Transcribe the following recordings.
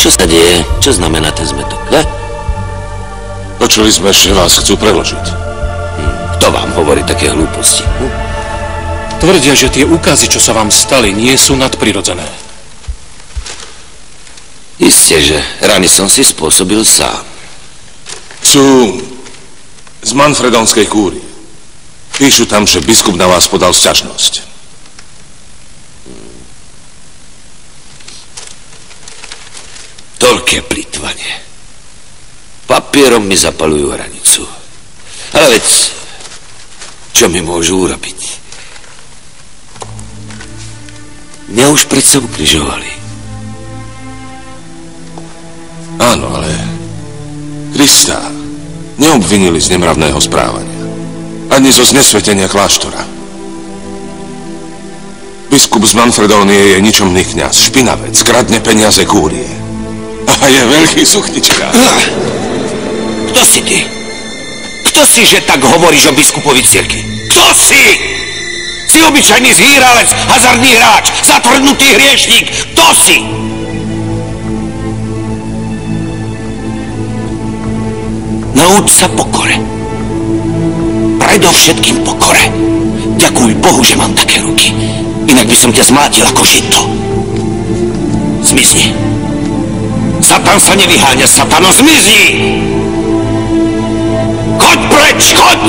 Čo sa deje? Čo znamená ten zmetok? Počuli sme, že vás chcú preložiť. Kto vám hovorí také hlúposti? Tvrdia, že tie úkazy, čo sa vám stali, nie sú nadprirodzené. Isté, že rany som si spôsobil sám. Sú z Manfredonskej kúrie. Píšu tam, že biskup na vás podal sťažnosť. Toľké plytvanie. Papierom mi zapalujú hranicu. Ale veď, čo mi môžu urobiť? Mňa už predsa ukrižovali. Áno, ale Krista neobvinili z nemravného správania. Ani zo znesvetenia kláštora. Biskup z Manfredónie je ničomný kňaz, špinavec, kradne peniaze kúrie. A je veľký suchnička. Kto si ty? Kto si, že tak hovoríš o biskupovi cirkvi? Kto si? Si obyčajný zhýralec, hazardný hráč, zatvrdnutý hriešník. Kto si? Nauč sa pokore. Predovšetkým pokore. Ďakuj Bohu, že mám také ruky. Inak by som ťa zmlátil ako žito. Zmizni. Satan sa nevyháňa, Satano, zmizni! Choď preč, choď!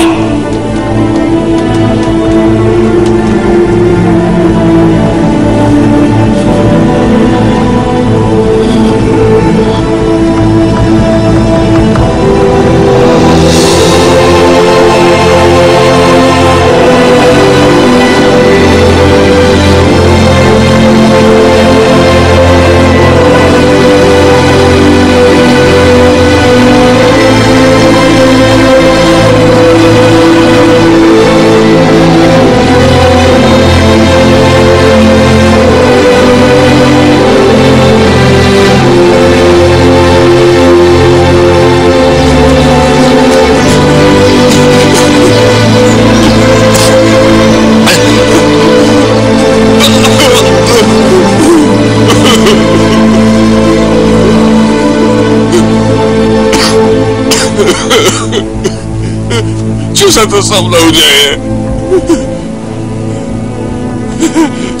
Čo sa to so mnou deje?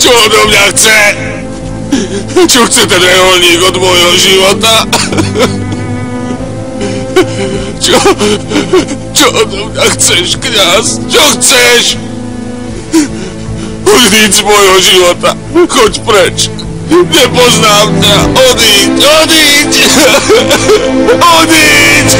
Čo odo mňa chce? Čo chce ten reholník od môjho života? Čo odo mňa chceš, kňaz? Čo chceš? Odíď z môjho života. Choď preč. Nepoznám ťa. Odíď, odíď. Odíď.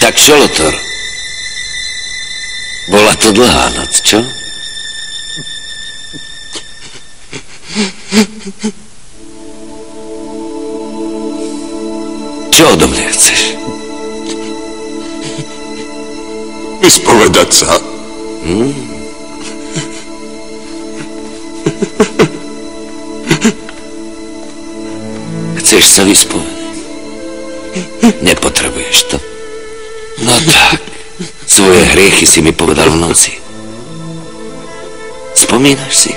Tak čo, Lothar? Bola to dlhá noc, čo? Čo odo mňa chceš? Vyspovedať sa. Chceš sa vyspovedať? Nepotrebuješ to. No tak, svoje hriechy si mi povedal v noci. Spomínaš si?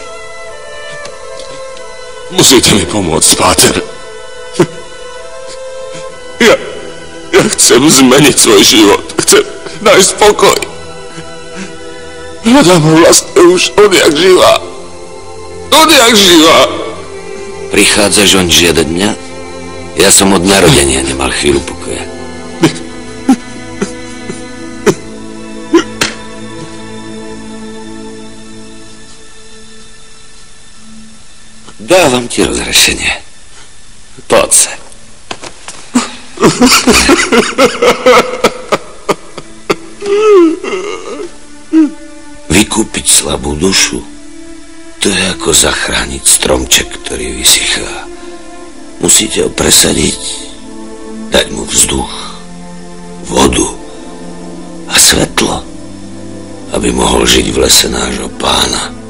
Musíte mi pomôcť, páter. Ja chcem zmeniť svoj život. Chcem nájsť pokoj. Hľadám ho vlastne už odjak živá. odjak živa. Prichádzaš on žiadať mňa? Ja som od narodenia nemal chvíľu pokoja. Dávam ti rozrešenie. Poď sem. Vykúpiť slabú dušu, to je ako zachrániť stromček, ktorý vysychá. Musíte ho presadiť, dať mu vzduch, vodu a svetlo, aby mohol žiť v lese nášho pána.